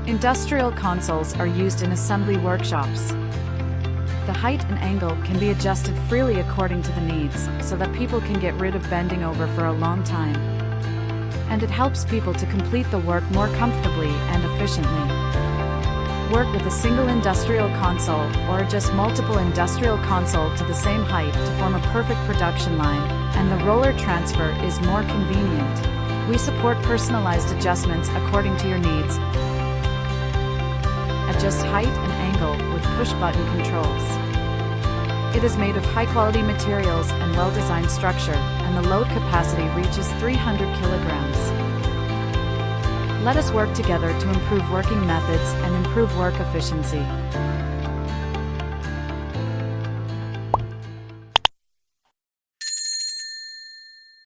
Industrial consoles are used in assembly workshops. The height and angle can be adjusted freely according to the needs, so that people can get rid of bending over for a long time. And it helps people to complete the work more comfortably and efficiently. Work with a single industrial console, or adjust multiple industrial console to the same height to form a perfect production line, and the roller transfer is more convenient. We support personalized adjustments according to your needs. Adjust height and angle with push-button controls. It is made of high-quality materials and well-designed structure, and the load capacity reaches 300 kilograms. Let us work together to improve working methods and improve work efficiency.